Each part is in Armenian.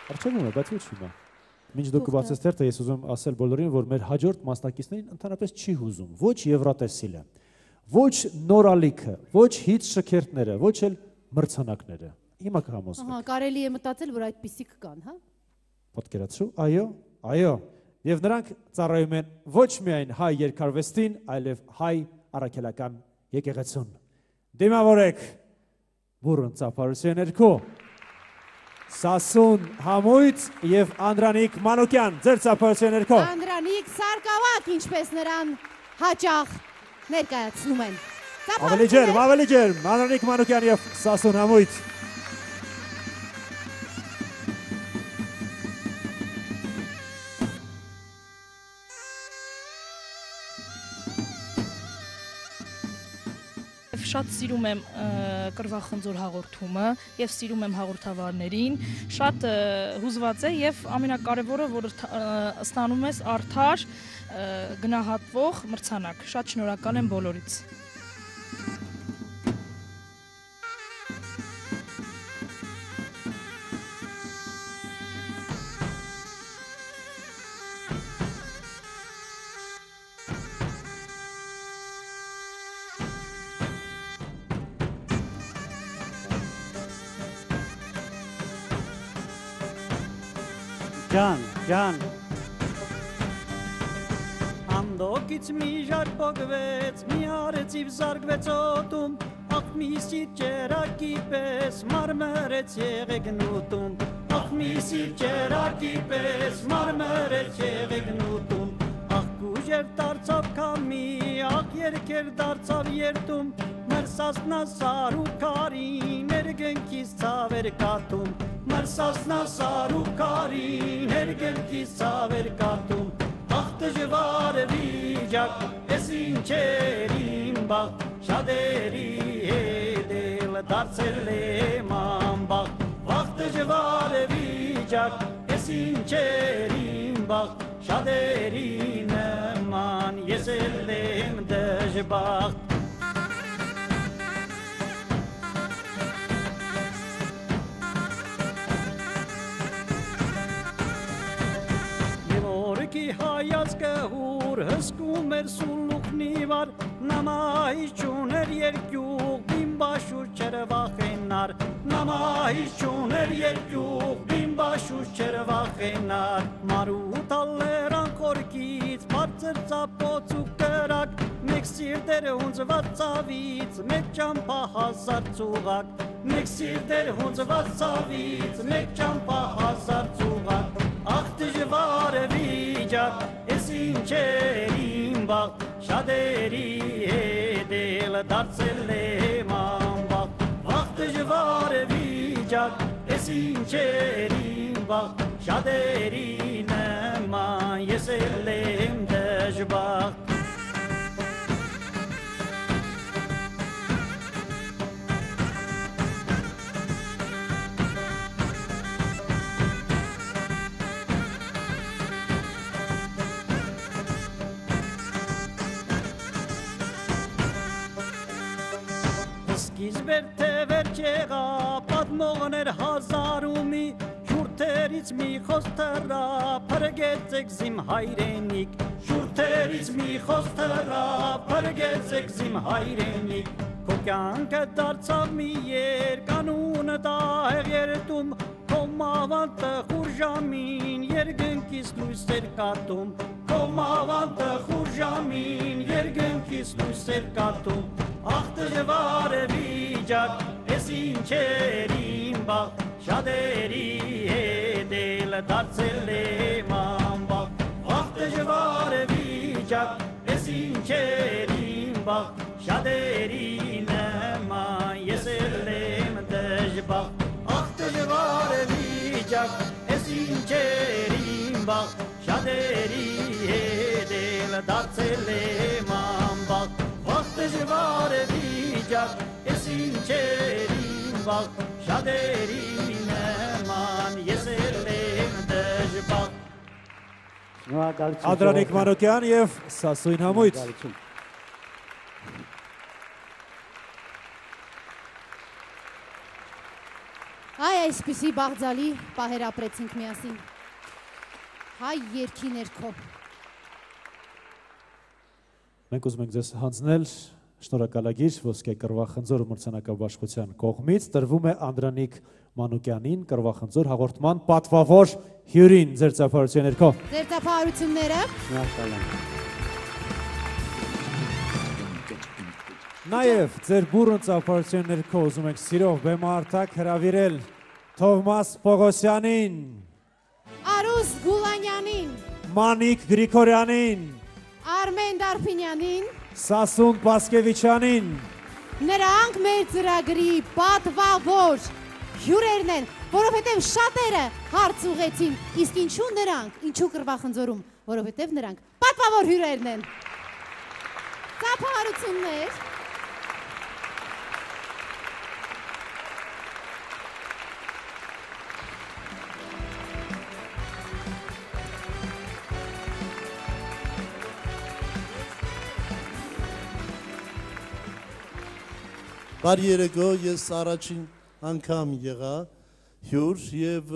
Արժևում է, բայց ոչ հիմա։ Մինչ դուք կբացես թերթը, ես ուզում ասել բոլորին, որ մեր հաջորդ մասնակիցներին ընդհանրապես չի հուզում ոչ Եվրատեսիլը, ոչ նորալիքը, ոչ հիթ շքերթները, ոչ էլ մրցանակները։ Հիմա կհամոզվեք։ Ահա, կարելի է մտածել, որ այդպիսիք կան, հա։ Պատկերացրու, այո։ Եվ նրանք ծառայում են ոչ միայն հայ երկարվեստին, այլև հայ առաքելական եկեղեցուն։ Դիմավորեք բուրըն ծափարության ներքո Սասուն Համույթ եւ Անդրանիկ Մանուկյան, ձեր ծափարության ներքո։ Անդրանիկ Սարգսակ, ինչպես նրան հաճախ ներկայացնում են։ Ավելի ջերմ, Անդրանիկ Մանուկյան եւ Սասուն Համույթ։ Շատ սիրում եմ կռվախնձոր հաղորդումը եւ սիրում եմ հաղորդավարներին, շատ հուզված է եւ ամենակարևորը, որ ստանում ես արդար գնահատվող մրցանակ։ Շատ շնորհակալ եմ բոլորից։ Ջան Անդոկից մի ժար պոգվեց, մի արեցիվ զարգվեց օտում, աղ մի սիճերակի պես մարմրեց եղեգնուտում, աղ մի սիճերակի պես մարմրեց եղեգնուտում, աղ կուժեր դարձավ կամի, աղ երկեր դարձավ երտում, մրսասնա սարուկարին երգնքիս ծավեր կատում, Մրսասնա սարուկարին երգնքիս ծավեր կատում, աղ դժվար վիճակ, ես ինչեր իմ բաղ, շատերի հետել դարձել եմ ամբաղ, աղ դժվար վիճակ, ես ինչեր իմ բաղ, շատերի նման, ես էլ եմ դժբախտ, հայացքը հուր հսկում էր սուլուխնի վար, նամահի չուներ երկյուղ, բիմբաշուր չեր վախենար, նամահի չուներ երկյուղ, բիմբաշուր չեր վախենար, մարութ ալերան խորքից, բարձր ծապոց ու կրակ, մեկ սիրտ էր հունձված ծավից, մեկ ճամփա հազար ծուղակ, մեկ սիրտ էր հունձված ծավից, մեկ ճամփա հազար ծուղակ, աղ դժվար վիճակ, ես ինչեր իմ բաղ, շատերի հետել դարձել եմ ամբաղ, աղ դժվար վիճակ, ես ինչեր իմ բաղ, շատերի նման, ես էլ եմ դժբախտ, Սկիզբեր թե վերջ եղա, պատմողներ հազարումի, շուրթերից մի խոստրա, պրգեցեք զիմ հայրենիք, շուրթերից մի խոստրա, պրգեցեք զիմ հայրենիք, քո կյանքը դարձավ մի երկ, անունը տահեղ երտում, քո մավանտը խուրժամին, երգնքիս լույս էր կատում, քո մավանտը խուրժամին, երգնքիս լույս էր կատում, աղ դժվար վիճակ, ես ինչեր իմ բաղ, շատերի հետել դարձել եմ ամբաղ, աղ դժվար վիճակ, ես ինչեր իմ բաղ, շատերի նման, ես էլ եմ դժբախտ, աղ դժվար վիճակ, ես ինչեր իմ բաղ, շատերի հետել դարձել եմ ամբաղ, աղ դժվար վիճակ, ես ինչեր իմ բաղ, շատերի նման, ես էլ եմ դժբախտ, Անդրանիկ Մանուկյան եւ Սասուն Համույթ։ Այ այսպիսի բաղձալի պահեր ապրեցինք միասին։ Հայ երկի ներքո։ Մենք ուզում ենք ձեզ հանձնել շնորհակալագիր ոսկե կռվախնձոր մրցանակաբաշխության կողմից տրվում է Անդրանիկ Մանուկյանին կռվախնձոր հաղորդման պատվավոր հյուրին ձեր ծափարության ներքո։ Ձեր ծափահարությունները։ Նաև ձեր բուրըն ծափարության ներքո ուզում ենք սիրով բեմահարթակ հրավիրել Թովմաս Պողոսյանին, Արուս Գուլանյանին, Մանիկ Գրիգորյանին, Արմեն Դարփինյանին, Սասուն Պասկևիչյանին։ Նրանք մեր ծրագրի պատվավոր հյուրերն են, որովհետև շատերը հարց ուղեցին, իսկ ինչու նրանք, ինչու կռվախնձորում, որովհետև նրանք պատվավոր հյուրերն են։ Ծափահարություններ։ Բարի երեկո, ես առաջին անգամ եղա հյուր և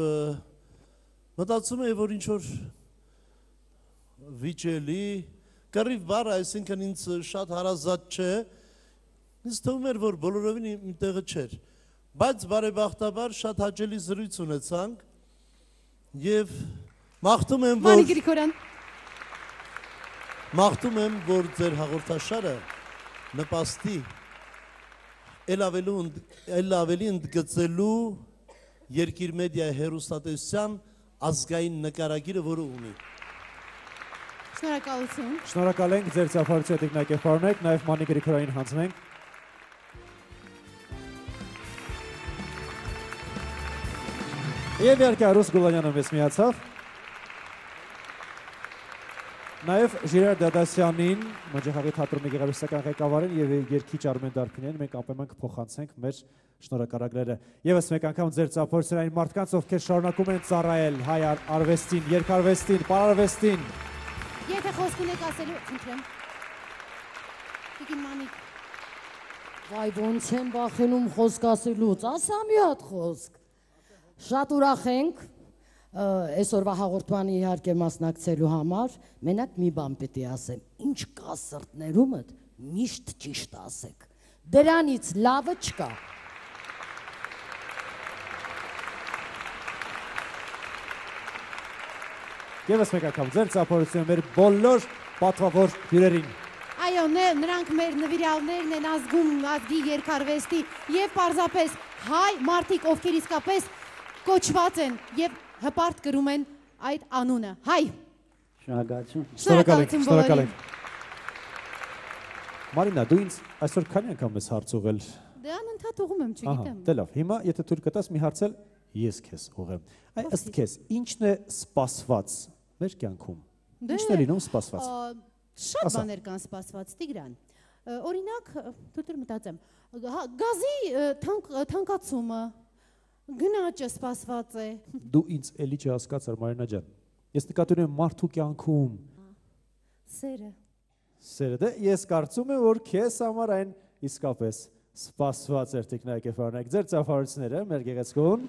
մտածում եմ, որ ինչ-որ վիճելի, կռիվ բառը, այսինքն ինձ շատ հարազատ չէ, ինձ թվում էր, որ բոլորովին իմ տեղը չէր, բայց բարեբախտաբար շատ հաճելի զրույց ունեցանք և մաղթում եմ, Մանիկ Գրիգորյան։ մաղթում եմ, որ ձեր հաղորդաշարը նպաստի էլ ավելի ընդգծելու երկիր մեդիայի հեռուստատեսության ազգային նկարագիրը, որը ունի։ Շնորհակալություն։ Շնորհակալ ենք ձեր ծափարության տեխնիկեփարունեք, նաև Մանիկ Գրիգորյանին հանձնենք։ Եվ իհարկե Արուս Գուլանյանը մեզ միացավ։ Նաև Ժիրայր Դադասյանին, Մոջախաղի թատրոնի գեղարվեստական ղեկավարին եւ երգիչ Արմեն Դարփինյանին մենք անպայման կփոխանցենք մեր շնորհակալագրերը։ Եվս մեկ անգամ ձեր ծափորձերային մարդկանց, ովքեր շարունակում են ծառայել հայ արվեստին, երգարվեստին, պարարվեստին։ Եթե խոսք ունեք ասելու, խնդրեմ։ Տիկին Մանիկ։ Վայ, ոնց եմ վախենում խոսք ասելուց, ասա մի հատ խոսք։ Շատ ուրախ ենք այսօրվա հաղորդմանի իհարկե մասնակցելու համար, մենակ մի բան պետք է ասեմ, ինչ կա սրտներումդ, միշտ ճիշտ ասեք, դրանից լավը չկա։ Եվս մեկ անգամ ձեր ծափորությունը մեր բոլոր պատվավոր հյուրերին։ Այո, նրանք մեր նվիրյալներն են ազգի երկարվեստի և պարզապես հայ մարդիկ, ովքեր իսկապես կոչված են և հպարտ կրում են այդ անունը, հայ։ Շնորհակալություն։ Շնորհակալ ենք։ Մարինա, դու ինձ այսօր քանի անգամ ես հարց ուղղել։ Դե անընդհատ ուղում եմ, չգիտեմ։ Դե լավ, հիմա եթե թույլ կտաս մի հարցել, ես քեզ ուղղեմ։ Այ ըստ քեզ, ինչն է սպասված մեր կյանքում։ Ինչն է լինում սպասված։ Շատ բաներ կան սպասված, Տիգրան։ Օրինակ, թույլ մտածեմ, գազի թանկացումը, գնաճը սպասված է։ Դու ինձ էլի չհասկացար, Մարինա ջան։ Ես նկատում եմ մարդու կյանքում Սերը։ Սերը, դե ես կարծում եմ, որ քեզ համար այն իսկապես սպասված էր տեխնիկեփարունեք ձեր ծափարությունները մեր գեղեցկուն։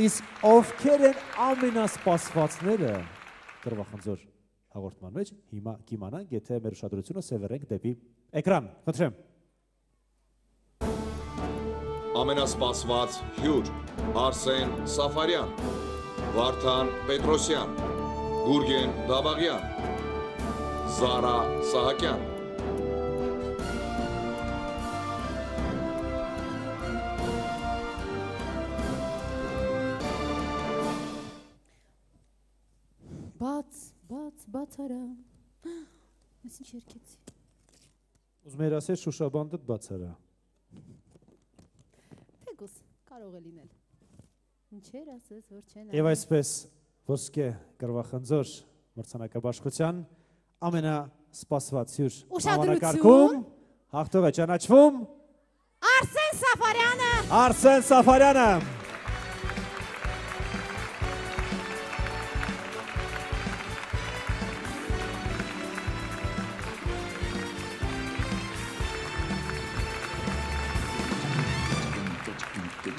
Իսկ ովքեր են ամենասպասվածները կռվախնձոր հաղորդման մեջ, հիմա կիմանանք, եթե մեր ուշադրությունը սևեռենք դեպի էկրան։ Խնդրեմ։ Ամենասպասված հյուր Արսեն Սաֆարյան, Վարդան Պետրոսյան, Գուրգեն Դավաղյան, Զարա Սահակյան։ Բաց արա։ Ես ինչ երկեցի։ Ուզում էր ասել Շուշաբանդդ բաց արա։ Թեկուս, կարող է լինել։ Ինչեր ասես, որ չեն։ Եվ այսպես ոսկե կռվախնձոր մրցանակաբաշխության ամենասպասված հյուր Ուշադրություն։ հաղթող է ճանաչվում Արսեն Սաֆարյանը։ Արսեն Սաֆարյանը։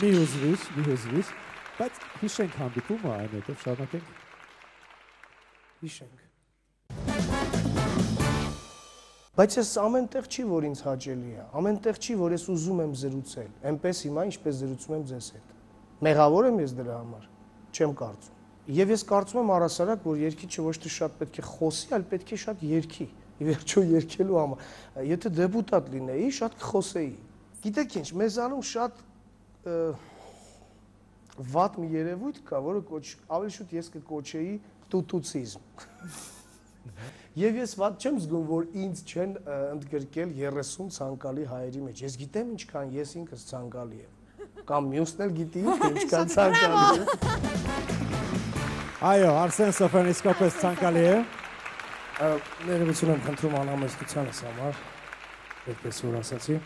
Մի հուզվիր, բայց հիշենք հանդիպումը այնուհետև շարունակենք։ Հիշենք։ Բայց ես ամեն տեղ չի, որ ինձ հաճելի է, ամեն տեղ չի, որ ես ուզում եմ զրուցել, այնպես հիմա, ինչպես զրուցում եմ ձեզ հետ։ Մեղավոր եմ ես դրա համար, չեմ կարծում։ Եվ ես կարծում եմ առասարակ, որ երգիչը ոչ թե շատ պետք է խոսի, այլ պետք է շատ երգի։ Ի վերջո երգելու համար։ Եթե դեբուտատ լինեի, շատ կխոսեի։ Գիտեք ինչ, մեզանում շատ վատ մի երևույթ կա, որը ավելի շուտ ես կկոչեի տուտուցիզմ։ Եվ ես վատ չեմ զգում, որ ինձ չեն ընդգրկել 30 ցանկալի հայերի մեջ։ Ես գիտեմ ինչքան ես ինքս ցանկալի եմ։ Կամ մյուսն էլ գիտի ինչքան ցանկալի է։ Այո, Արսեն Սոֆյան իսկապես ցանկալի է։ Ներողություն եմ խնդրում անհամեստությանս համար, այդպես որ ասացի։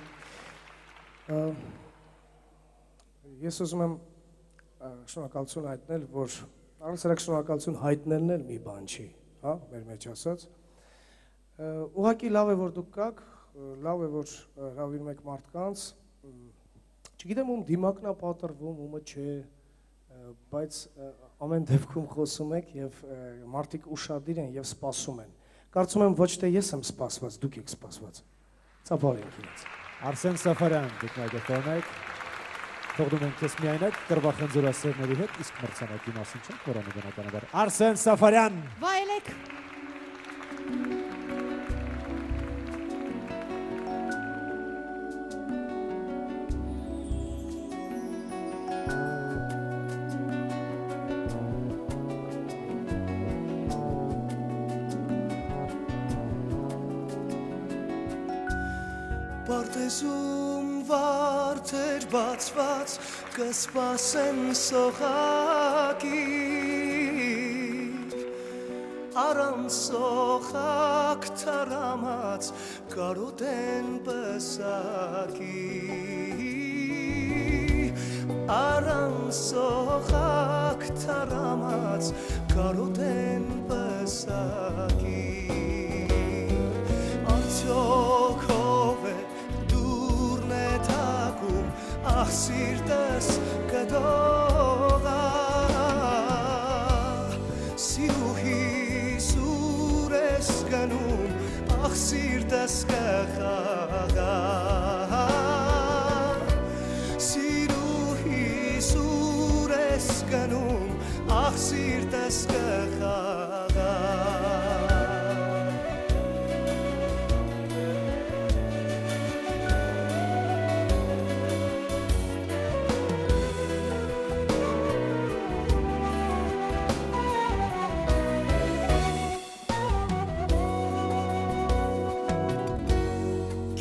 Ես ուզում եմ շնորհակալություն հայտնել, որ առասարակ շնորհակալություն հայտնելն էլ մի բան չի, հա, մեր մեջ ասած։ Ուղղակի լավ է, որ դուք կաք, լավ է, որ հրավիրում եք մարդկանց, չգիտեմ ում դիմակն է պատրվում, ումը չէ, բայց ամեն դեպքում խոսում եք եւ մարդիկ ուշադիր են եւ սպասում են։ Կարծում եմ ոչ թե ես եմ սպասված, դուք եք սպասված։ Ծափարենք իրենց։ Արսեն Սաֆարյան, դուք մայքրոֆոն եք։ Թողնում ենք քեզ միայնակ կրվախնձորասերների հետ, իսկ մրցանակի մասին չենք որոնը բնականաբար։ Արսեն Սաֆարյան։ Վայելեք։ Պարտեզում վարդեր բացված կսպասեն սողակիր առանց սողակ թարամած կարոտ են պսակի առանց սողակ թարամած կարոտ են պսակի արդյոք Ախ սիրտս կդողա Սիրուհի սուր ես գնում Ախ սիրտս կխաղա Սիրուհի սուր ես գնում Ախ սիրտս կխաղա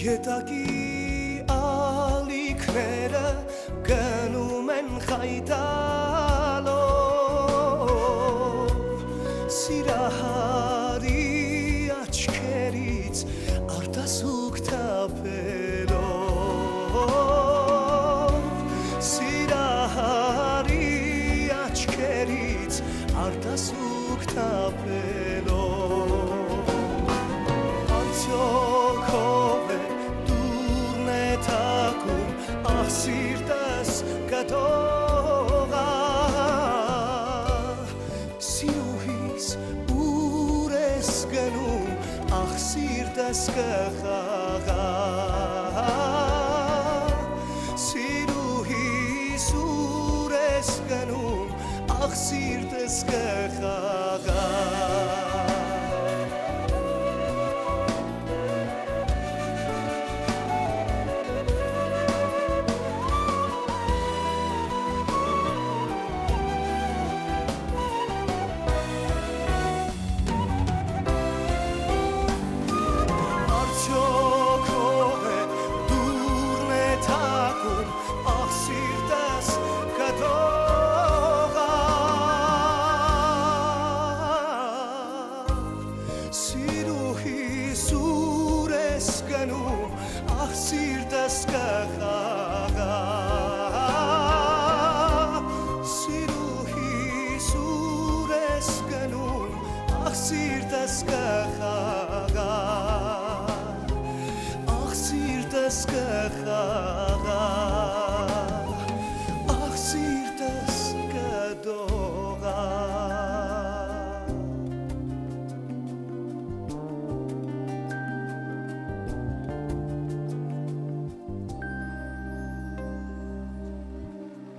Գետակի ալիքները գնում են խայտալով Սիրահարի աչքերից արտասուք թափելով Սիրահարի աչքերից արտասուք թափելով Արդյոք Ախ սիրտս կտողա Սիրուհիս ուր ես գնում Ախ սիրտս կխաղա Սիրուհիս ուր ես գնում Ախ սիրտս կխաղա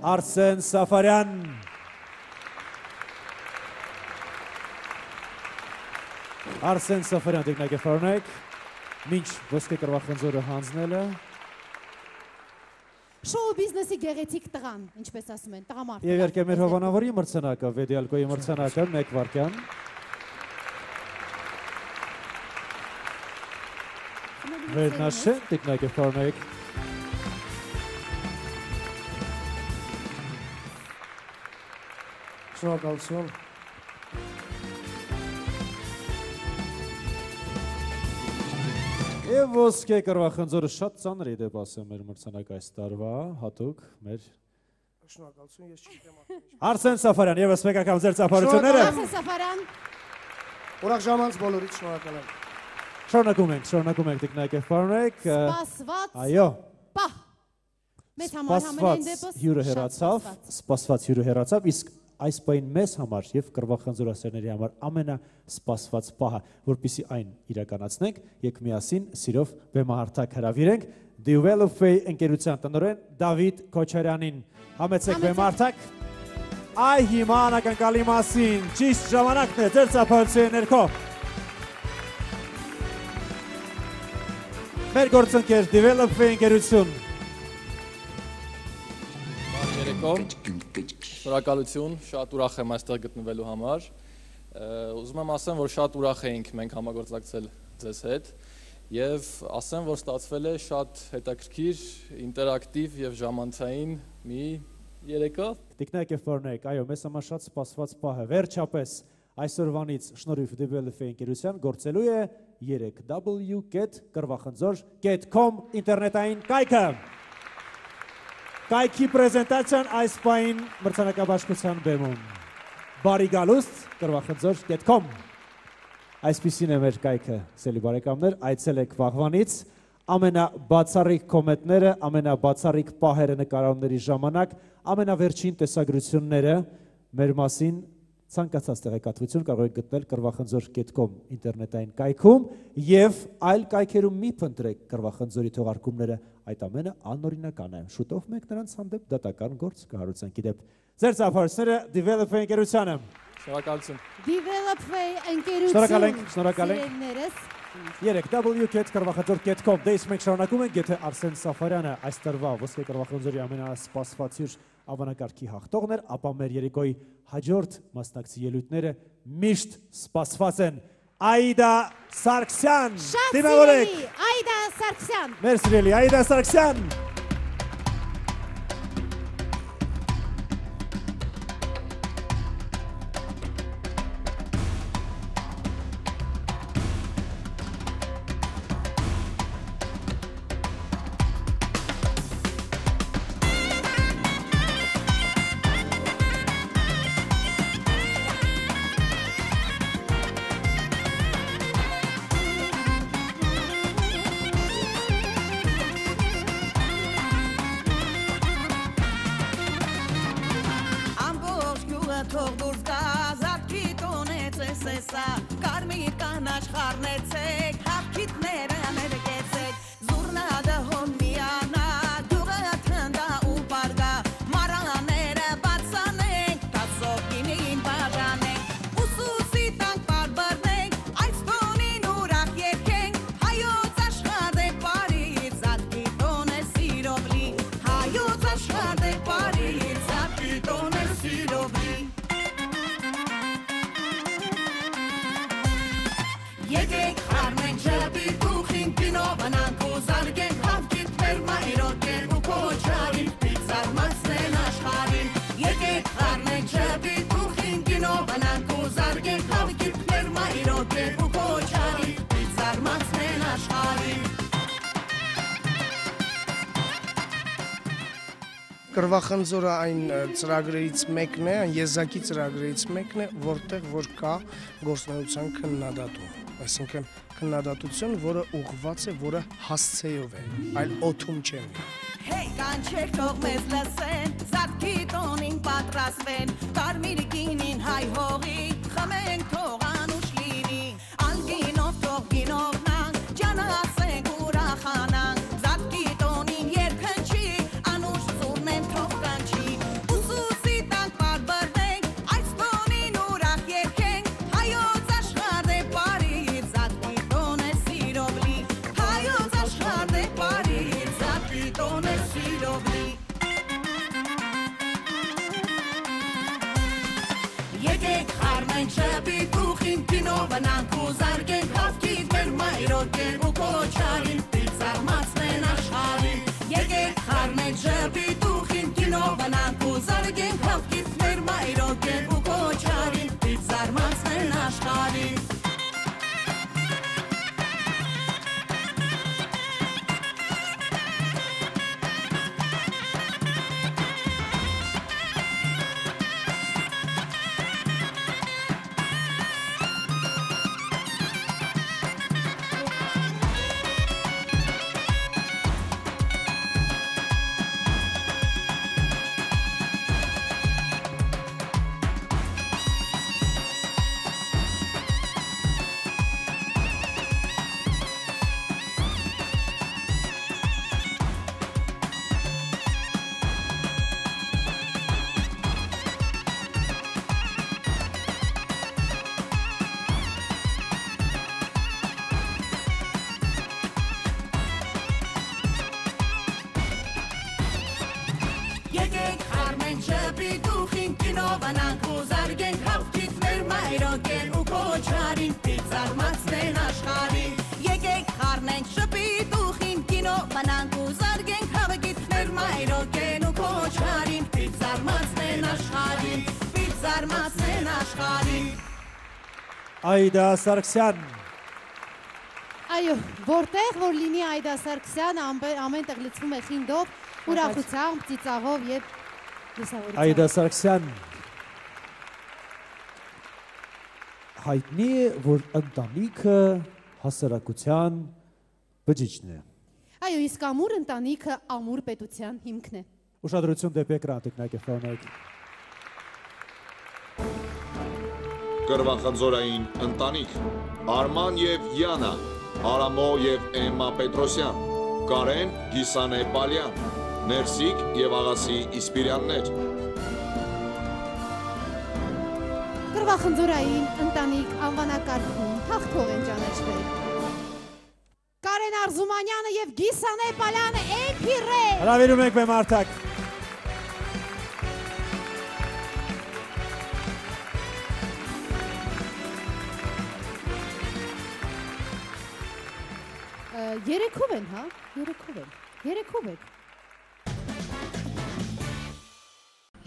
Արսեն Սաֆարյան։ Արսեն Սաֆարյան տեխնիկեֆարնեք, մինչ ոսկե կրվախնձորը հանձնելը։ Շոու բիզնեսի գեղեցիկ տղան, ինչպես ասում են, տղամարդ։ Եվ երկե մեր հովանավորի մրցանակը, Վեդիալկոյի մրցանակը, 1 վայրկյան։ Վերնաշեն տեխնիկեֆարնեք։ Շնորհակալություն։ Եվ ոսկե կրվախնձորը շատ ծանր է դեպ ասեմ մեր մրցանակ այս տարվա, հատուկ մեր Շնորհակալություն, ես չգիտեմ Արսեն Սաֆարյան, եւս մեկական ձեր ծափարությունները։ Արսեն Սաֆարյան։ Ուրախ ժամանց բոլորիդ շնորհակալ եմ։ Շնորհակում ենք տեխնիկեֆարնեք։ Սպասված։ Այո։ Պահ։ Մեծ համար համենայն դեպս հյուրը հեռացավ, սպասված հյուրը հեռացավ, իսկ այս պահին մեզ համար եւ կրվախնձորասերների համար ամենասպասված պահը, որպեսզի այն իրականացնենք, եք միասին սիրով բեմահարթակ հրավիրենք Developway ընկերության տնօրեն Դավիթ Քոչարյանին։ Համեցեք բեմահարթակ։ Այ հիմա անակնկալի մասին ճիշտ ժամանակն է ձեր ծափարության ներքո։ Մեր գործընկեր Developway ընկերություն։ Շնորհակալություն, շատ ուրախ եմ այստեղ գտնվելու համար։ Ուզում եմ ասեմ, որ շատ ուրախ էինք մենք համագործակցել ձեզ հետ եւ ասեմ, որ ստացվել է շատ հետաքրքիր, ինտերակտիվ եւ ժամանցային մի երեկո։ Տեխնիկեֆարնեք, այո, մեզ համար շատ սպասված պահ է։ Վերջապես այսօրվանից շնորհիվ Developway ընկերության գործելու է 3w.կրվախնձոր.com ինտերնետային կայքը։ Կայքի պրեզենտացիան այս պահին մրցանակաբաշխության բեմում։ Բարի գալուստ կրվախնձոր.com Այսպիսին է մեր կայքը, սելի բարեկամներ, այցելեք վաղվանից, ամենաբացառիկ կոմենտները, ամենաբացառիկ պահերը նկարահանումների ժամանակ, ամենավերջին տեսագրությունները մեր մասին ցանկացած տեղեկատվություն կարող եք գտնել կրվախնձոր.com ինտերնետային կայքում եւ այլ կայքերում մի փնտրեք կրվախնձորի թողարկումները, այդ ամենը անօրինական է։ Շուտով մենք նրանց հանդեպ դատական գործ կհարուցենք իդեպ։ Ձեր ծափարները Developway ընկերությանը։ Շնորհակալություն։ Developway ընկերություն։ Շնորհակալ ենք։ 3w.կրվախնձոր.com Դե իսկ մենք շարունակում ենք, եթե Արսեն Սաֆարյանը այս տարվա ոսկե կրվախնձորի ամենասպասված հյուր ավանակարգի հաղթողն էր, ապա մեր երեկոյի հաջորդ մասնակցի ելույթները միշտ սպասված են։ Այդա Սարգսյան, դիմավորեք։ Այդա Սարգսյան։ Մեր սիրելի Այդա Սարգսյան։ Կրվախնձորը այն ծրագրերից մեկն է, այն եզակի ծրագրերից մեկն է, որտեղ որ կա գործունեության քննադատում, այսինքն քննադատություն, որը ուղղված է, որը հասցեով է, այլ օդում չէ։ Hey, կանչեք թող մեզ լսեն, զատքի տոնին պատրաստվեն, կարմիր գինին հայ հողի, խմենք թող անուշ լինի, ալգինով թող գինովնանք, ջանասենք ուրախանանք, զատքի տոնին երկնչի, անուշ զուրնեն թող կանչի, խառնեն շպիտուխին կինովնանք ու զարգենք հավքիտ մեր մայրոկեն ու կոչարին ծիծաղմացնեն աշխարհին եկեք խառնեն շպիտուխին կինովնանք ու զարգենք հավքիտ մեր մայրոկեն ու կոչարին ծիծաղմացնեն աշխարհին Եկեք խառնենք շպիտուխին կինովնանք ու զարգենք հավքիտ մեր մայրոկեն ու կոչարին ծիծաղմացնեն աշխարհին Եկեք խառնենք շպիտուխին կինովնանք ու զարգենք հավքիտ մեր մայրոկեն ու կոչարին ծիծաղմացնեն աշխարհին ծիծաղմացնեն աշխարհին Այդա Սարգսյան Այո, որտեղ որ լինի Այդա Սարգսյանը ամեն տեղ լցվում է խինդով, ուրախությամբ, ծիծաղով եւ լուսավորությամբ։ Այդա Սարգսյան հայտնի է, որ ընտանիքը հասարակության բջիջն է։ Այո, իսկ ամուր ընտանիքը ամուր պետության հիմքն է։ Ուշադրություն դեպի էկրան տեխնիկը ֆոնայք։ Կրվախնձորային ընտանիք Արման եւ Յանա Արամո եւ Էմմա Պետրոսյան, Կարեն Գիսանե Պալյան, Ներսիկ եւ Աղասի Իսպիրյաններ։ Կրվախնձորային ընտանիք անվանակարգում հաղթող են ճանաչվել։ Կարեն Արզումանյանը եւ Գիսանե Պալյանը Էփիրե։ Հրավիրում ենք մեր մարդակ։ Երեքով են, հա? Երեքով եք։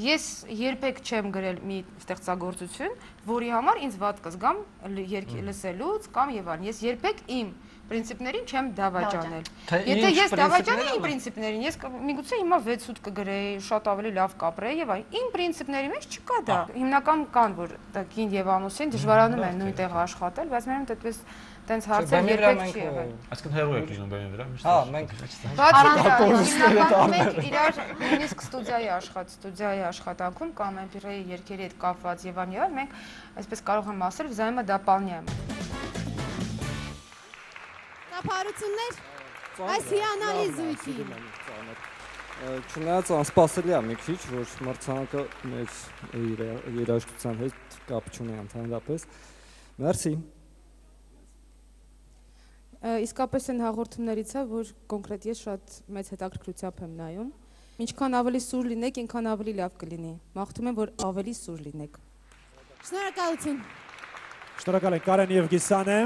Ես երբեք չեմ գրել մի ստեղծագործություն, որի համար ինձ վատ կզգամ լսելուց կամ եւ այլն։ Ես երբեք իմ պրինցիպներին չեմ դավաճանել։ Եթե ես դավաճանեի իմ պրինցիպներին, ես միգուցե հիմա 6 8 կգրեի, շատ ավելի լավ կապրեի եւ այլն։ Իմ պրինցիպների մեջ չկա դա։ Հիմնական կան, որ կին եւ ամուսին դժվարանում են նույն տեղ աշխատել, բայց մենակ այդպես տենց հարցեր երբեք չի եղել։ Այսինքն հերո եք լինում բեմի վրա, միշտ։ Հա, մենք հիմնականում մենք իրար նույնիսկ ստուդիայի աշխատանքում կամ Էմպիրեի երգերի հետ կապված եւ այլն, մենք այսպես կարող եմ ասել, взаимодополняем։ Տափարություններ այս հիանալի զույգի։ Չնայած անսպասելի է մի քիչ, որ մրցանակը մեր երաժշտության հետ կապ չունի ընդհանրապես։ Մերսի։ Իսկապես այն հաղորդումներից է, որ կոնկրետ ես շատ մեծ հետաքրքրությամբ եմ նայում։ Ինչքան ավելի սուր լինեք, այնքան ավելի լավ կլինի։ Մաղթում եմ, որ ավելի սուր լինեք։ Շնորհակալություն։ Շնորհակալ ենք Կարեն եւ Գիսանե։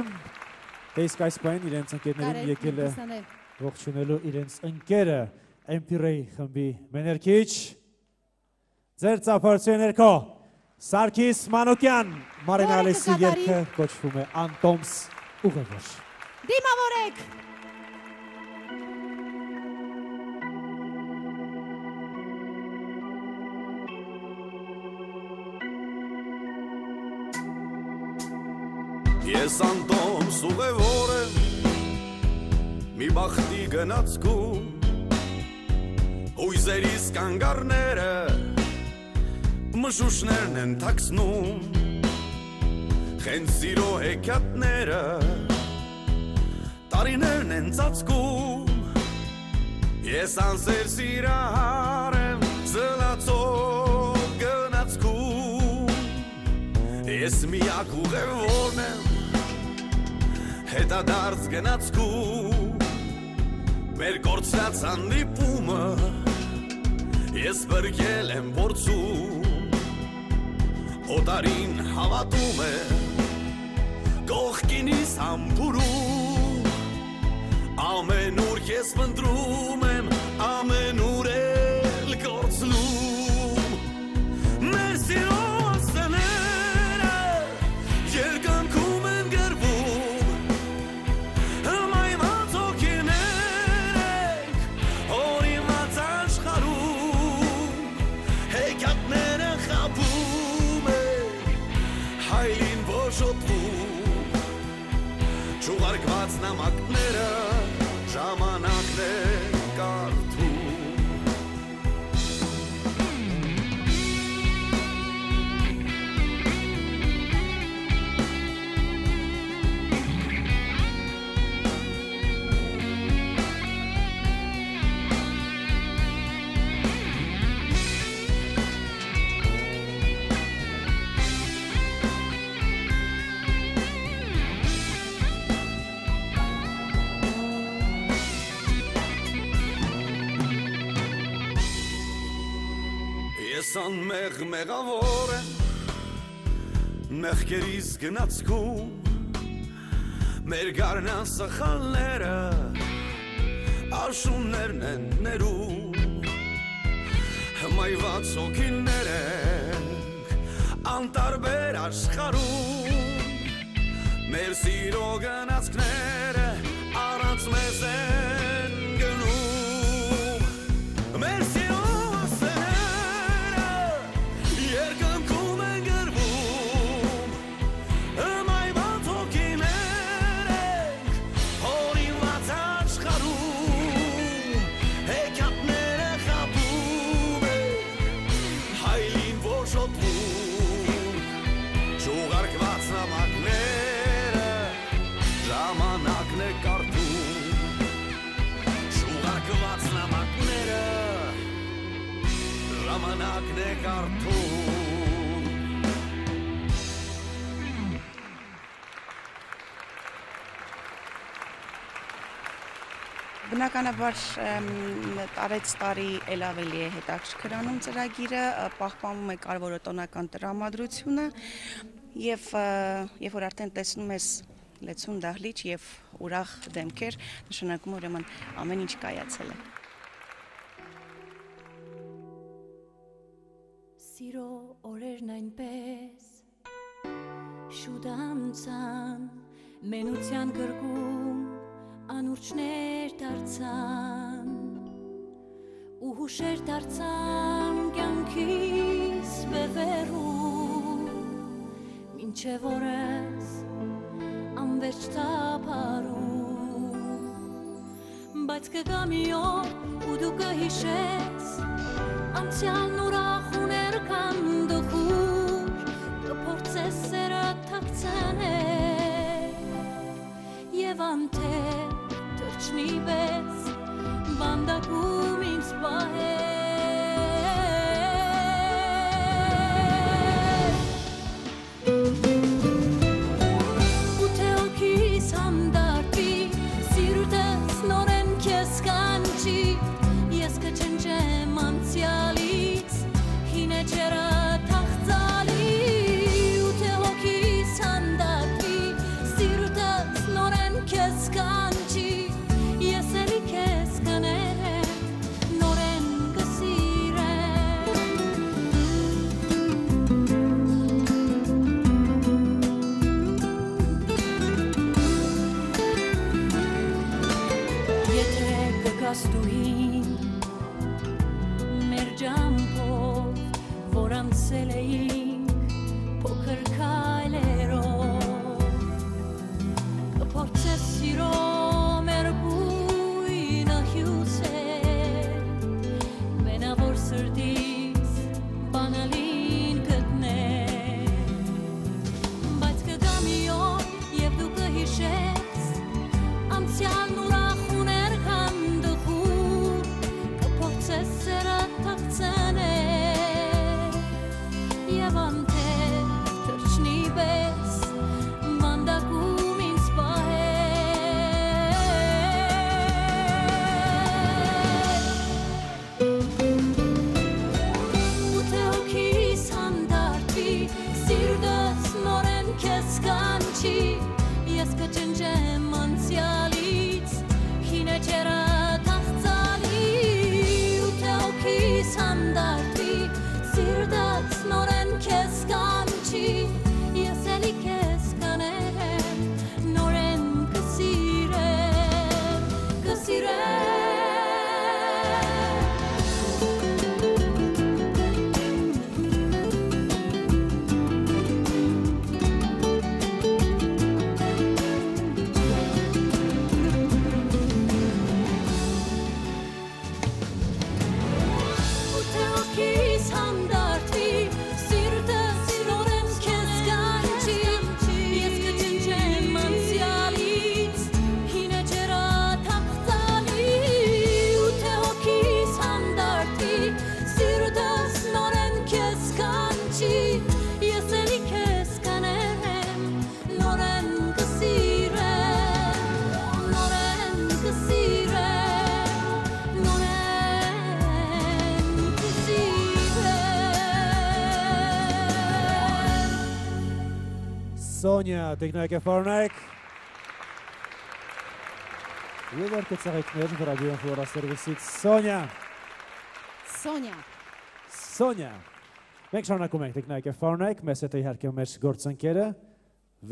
Իսկ այս պահին իրենց ընկերներին եկել է ողջունելու իրենց ընկերը Էմպիրեի խմբի մեներքիչ ձեր ծափարության ներքո Սարգիս Մանուկյան Մարինալեսի երգը կոչվում է Անտոմս ուղևոր։ Դիմավորեք։ Ես Անտոմս ուղևոր եմ մի բախտի գնացքում հույզերիս կանգառները մշուշներն են թաքցնում խեն սիրո հեքիաթները տարիներն են ծածկում ես անսեր սիրահար եմ զլացող գնացքում ես միակ ուղևորն եմ հետադարձ գնացքում մեր կորցրած հանդիպումը ես բրկել եմ փորձում օտարին հավատում է կողքինիս համբուրում ամեն ուր ես մնդրում եմ ամեն ուր էլ գործլում մեր սիրո ասները երկնքում են գրվում հմայված հոգիներ ենք օրինված աշխարհում հեքիաթները խաբում են հայլին ոչոտվում չուղարկված նամակները ժամանակն է կարդում Ես անմեղ մեղավոր եմ մեղքերիս գնացքում մեր գարնան սխալները արշուններն են ներում հմայված հոգիներ ենք անտարբեր աշխարհում մեր սիրո գնացքները առանց մեզ են գնում մեր սիրո երկնքում են գրվում հմայված հոգիներ ենք օրինված աշխարհում հեքիաթները խաբում են հայլին ոչոտվում չուղարկված նամակները ժամանակն է կարդում չուղարկված նամակները ժամանակն է կարդում Բնականաբար տարեց տարի էլ ավելի է հետաքրքրանում ծրագիրը, պահպանվում է կարևոր տոնական տրամադրությունը եւ երբ որ արդեն տեսնում ես լեցուն դահլիճ եւ ուրախ դեմքեր, նշանակում ուրեմն ամեն ինչ կայացել է։ Սիրո օրերն այնպես շուտ անցան մենության գրկում անուրջներ դարձան ու հուշեր դարձան կյանքիս բևերում մինչև օրս անվերջ թափարում բայց կգա մի օր ու դու կհիշես անցյալն ուրախ ուներ կամ դխուր կփորձես սերը թաքցնել եւ անթեր թրջնի պես բանդակում ինձ պահել ու թե օքիս հանդարտի սիրտս նորեն քեզ կանչի ես կչնչեմ անցյալից Սոնյա, տեխնայք է պարունայք։ Եվ արդյոք ծաղիքներ վրագույն խորասերվիսից Սոնյա։ Սոնյա։ Մենք շարունակում ենք տեխնայք է պարունայք, մեզ հետ է իհարկե մեր գործընկերը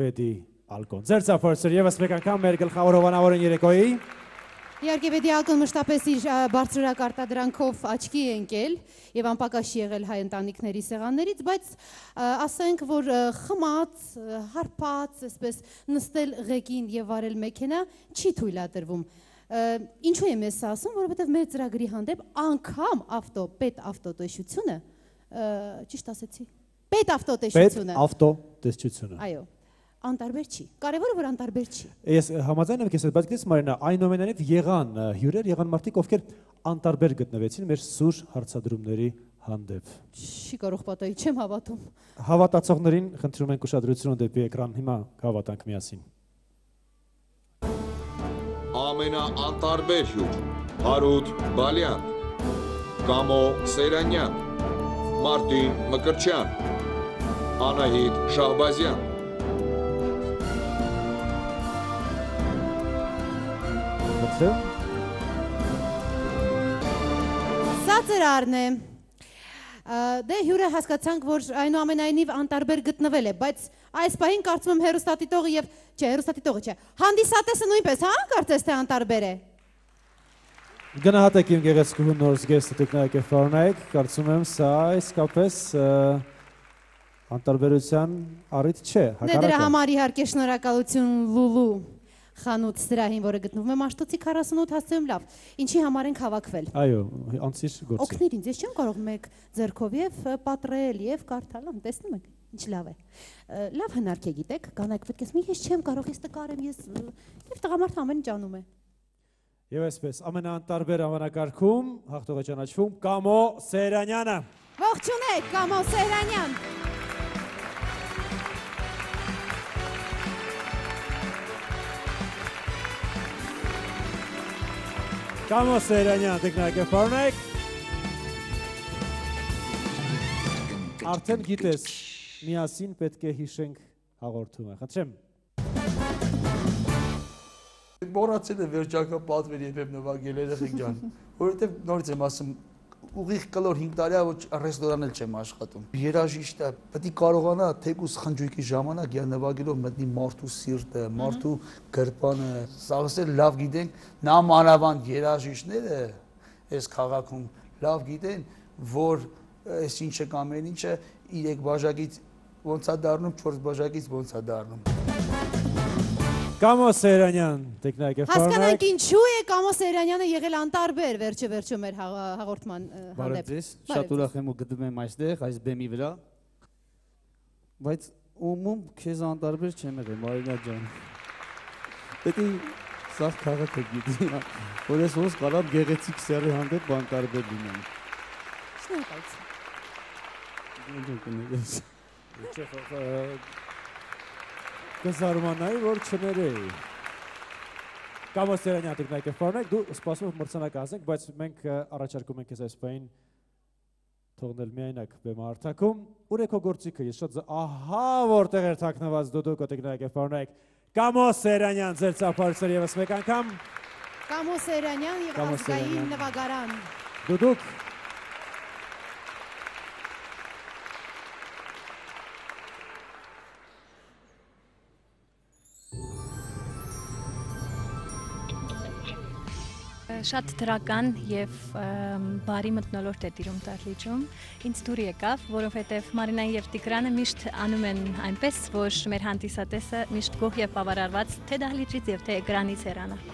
Վեդի Ալկոն։ Ձեր ծափորձեր եվս մեկ անգամ մեր գլխավոր հովանավորին երեկոյի։ Իհարկե Վեդի Ալկոն մշտապես իր բարձրորակ արտադրանքով աչքի է ընկել եւ անպակաս եղել հայ ընտանիքների սեղաններից, բայց ասենք, որ խմած, հարբած, այսպես նստել ղեկին եւ վարել մեքենա չի թույլատրվում։ Ինչու եմ ես ասում, որովհետեւ մեր ծրագրի հանդեպ անգամ պետ-ավտոտեսչությունը, ճիշտ ասեցի, պետ-ավտոտեսչությունը։ Այո, անտարբեր չի։ Կարևորը որ անտարբեր չի։ Ես համաձայն եմ քեզ հետ, բայց գիտես Մարինա, այնուամենայնիվ եղան հյուրեր, եղան մարդիկ, ովքեր անտարբեր գտնվեցին մեր սուր հարցադրումների հանդեպ։ Չի կարող պատահի, չեմ հավատում։ Հավատացողներին խնդրում ենք ուշադրություն դեպի էկրան, հիմա հավատանք միասին։ Ամենաանտարբեր հյուր Հարութ Բալյան, Կամո Սերանյան, Մարտին Մկրտչյան, Անահիտ Շահբազյան։ Սա ծրարն է։ Դե հյուրը հասկացանք, որ այնուամենայնիվ անտարբեր գտնվել է, բայց այս պահին կարծում եմ հերոստատիտողը եւ հերոստատիտողը չէ, հանդիսատեսը նույնպես, հա, կարծես թե անտարբեր է։ Գնահատեք իմ գեղեցկուհու նոր զգեստը տեխնայք է պարունայք, կարծում եմ սա իսկապես անտարբերության առիթ չէ, Դե դրա համար իհարկե շնորհակալություն Լուլու խանութ սրահին, որը գտնվում է Մաշտոցի 48 հասցեում, լավ, ինչի համար ենք հավաքվել։ Այո, անցիր գործի։ Օգնիր ինձ, ես չեմ կարող մեկ ձեռքով եւ պատռել եւ կարդալ, տեսնում եք, ինչ լավ է։ Լավ հնարք է գիտեք, կանայք պետք է ասում, ես չեմ կարող, ես տկար եմ, ես եւ տղամարդը ամեն ինչ անում է։ Եվ այսպես, ամենաանտարբեր անվանակարգում հաղթող է ճանաչվում Կամո Սերանյանը։ Ողջունեք, Կամո Սերանյան։ Կամո Սերանյան, տեխնայք է պարունայք։ Արդեն գիտես, միասին պետք է հիշենք հաղորդումը, խնդրեմ։ Մոռացել է վերջակա պատվեր երբեք նվագել երեխեք ջան, որովհետև նորից եմ ասում, ուղիղ կլոր 5 տարի ոչ ռեստորան էլ չեմ աշխատում։ Երաժիշտը պետք է կարողանա թեկուզ խնջույքի ժամանակ յա նվագելով մտնի մարդու սիրտը, մարդու գրպանը, սաղս էլ լավ գիտենք, նա մանավանդ երաժիշտները այս քաղաքում լավ գիտեն, որ այս ինչը կամ այն ինչը 3 բաժակից ոնց է դառնում, 4 բաժակից ոնց է դառնում։ Կամո Սերանյան, տեխնայք է պարունայք։ Հասկանանք ինչու է Կամո Սերանյանը եղել անտարբեր վերջը մեր հաղորդման հանդեպ։ Բարև ձեզ, շատ ուրախ եմ ու գտնում եմ այստեղ, այս բեմի վրա, բայց ումում քեզ անտարբեր չեմ եղել, Մարինա ջան։ Պետք է սաղ քաղաքը գիտի, որ ես ոնց կարամ գեղեցիկ սեռի հանդեպ անտարբեր լինեմ։ Շնորհակալություն։ Կզարմանայի, որ չներեի։ Կամո Սերանյան, տեխնայք է պարունայք, դու սպասում եք մրցանակ ասենք, բայց մենք առաջարկում ենք ես այս պահին թողնել միայնակ բեմահարթակում։ Ուր է քո գործիքը, ես շատ ահա որտեղ էր թաքնված դուդուկը, տեխնայք է պարունայք։ Կամո Սերանյան, ձեր ծափարիչներ եւս մեկ անգամ։ Կամո Սերանյան եւ ազգային նվագարան։ Դուդուկ։ Շատ դրական եւ բարի մթնոլորտ է տիրում Տարլիջում։ Ինձ դուր եկավ, որովհետեւ Մարինան եւ Տիգրանը միշտ անում են այնպես, որ մեր հանդիսատեսը միշտ գոհ եւ բավարարված թե դահլիճից եւ թե էկրանից հեռանա։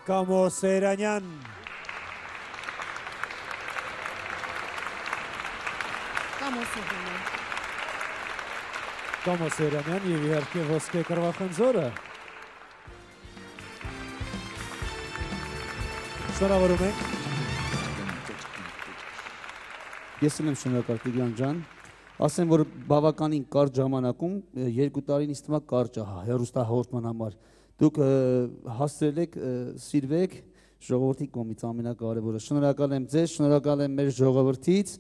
Կամո Սեյրանյան։ Կամո Սեյրանյան։ Կամո Սեյրանյան եւ իհարկե ոսկե կրվախնձորը։ Շնորհավորում ենք։ Ես եմ շնորհակալ Տիգրան ջան։ Ասեմ, որ բավականին կարճ ժամանակում 2 տարին ինձ թվում է կարճ է հեռուստահաղորդման համար։ Դուք հասցրել եք, սիրվեք ժողովրդի կողմից ամենակարևորը։ Շնորհակալ եմ ձեզ, շնորհակալ եմ մեր ժողովրդից։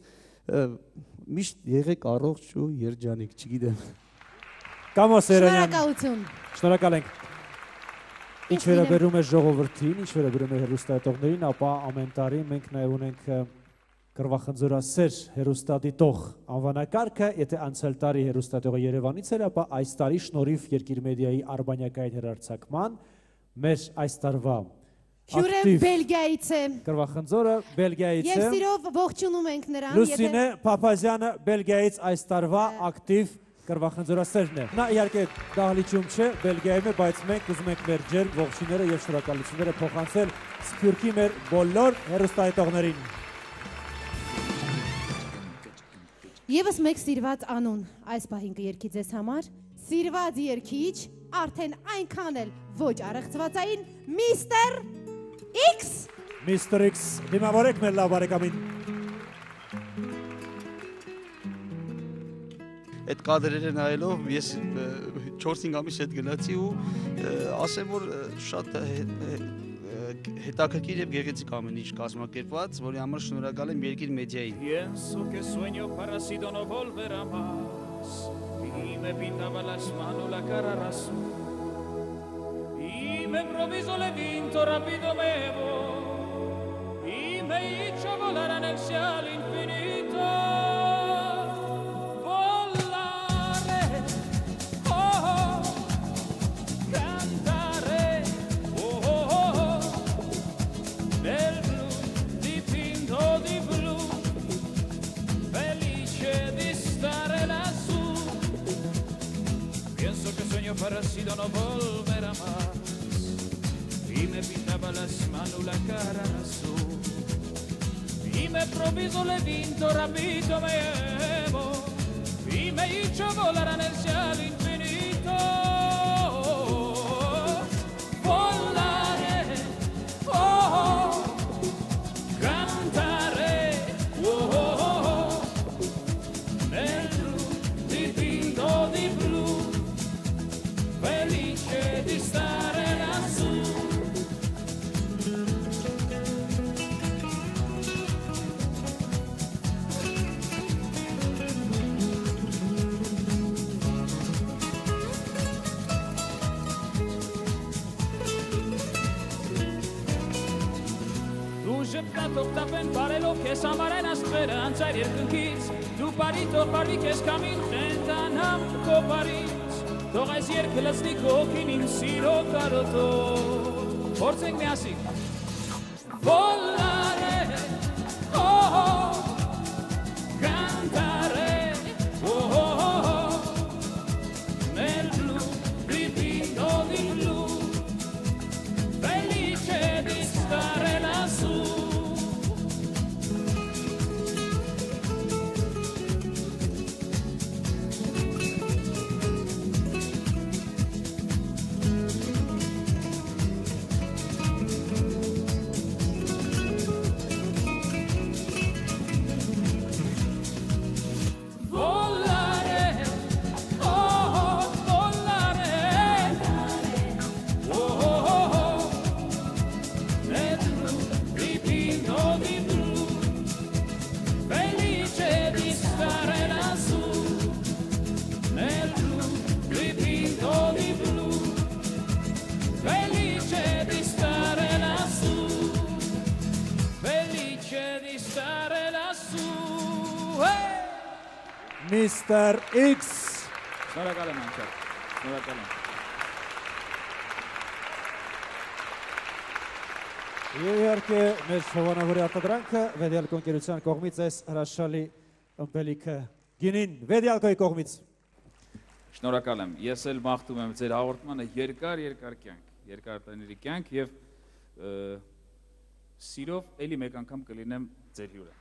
Միշտ եղեք առողջ ու երջանիկ, չգիտեմ։ Կամո Սեյրանյան։ Շնորհակալություն։ Շնորհակալ ենք։ Ինչ վերաբերում է ժողովրդին, ինչ վերաբերում է հեռուստադիտողներին, ապա ամեն տարի մենք նաև ունենք կրվախնձորասեր հեռուստադիտող անվանակարգը, եթե անցյալ տարի հեռուստադիտողը Երևանից էր, ապա այս տարի շնորհիվ Երկիր մեդիայի արբանյակային հեռարձակման մեր այս տարվա Հյուրը Բելգիայից է։ Կրվախնձորը Բելգիայից է։ Եվ սիրով ողջունում ենք նրան։ Լուսինե Փափազյանը Բելգիայից այս տարվա ակտիվ կրվախնձորասերն է։ Նա իհարկե դահլիճում չէ, Բելգիայում է, բայց մենք ուզում ենք մեր ջերմ ողջույնները եւ շնորհակալությունները փոխանցել Սփյուռքի մեր բոլոր հեռուստադիտողներին։ Եվս մեկ սիրված անուն այս պահին կերքի ձեզ համար, սիրված երգիչ, արդեն այնքան էլ ոչ առեղծվածային Միստեր X։ Միստեր X, դիմավորեք մեր լավ բարեկամին։ Այդ կադրերը նայելով ես 4-5 ամիս հետ գնացի ու ասեմ, որ շատ հետաքրքիր եւ գեղեցիկ ամեն ինչ կազմակերպված, որի համար շնորհակալ եմ Երկիր մեդիային։ Pienso que sueño parásito no volverá más y me pintaba las manos la cara razón y me improviso le vinto rápido me voy y me echo a volar en el cielo infinito volare oh cantare oh nel blu dipinto di blu felice di stare lassù pienso que sueño parecido no volverá más y me pintaba las manos la cara azul y me improviso le vinto rápido me llevo y me echo a volar en el cielo infinito volare oh cantare oh nel blu dipinto di blu felice di stare lassù Jeptato tapen parelo che samarena speranza e երկնքից դու բարի թող բարի քեզ կամին խենթանամ քո բարից թող այս երկը լցնի քո հոգին իմ սիրո կարոտով փորձենք միասին volare oh cantare oh nel blu dipinto di blu felice di stare lassù Mr. X. Շնորհակալ եմ անչափ։ Շնորհակալ եմ։ Եվ իհարկե մեր հովանավորի արտադրանքը Վեդիալկո ընկերության կողմից այս հրաշալի ըմպելիքը գինին Վեդիալկոյի կողմից։ Շնորհակալ եմ։ Ես էլ մաղթում եմ ձեր հաղորդմանը երկար կյանք, երկար տների կյանք եւ Սիրով էլի մեկ անգամ կլինեմ ձեր հյուրը։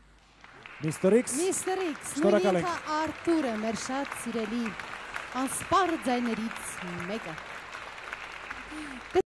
Mr. X, Mr. X, շնորհակալ ենք։ նույնիսկ Արտուրը մեր շատ սիրելի անսպառ ձայներից մեկը։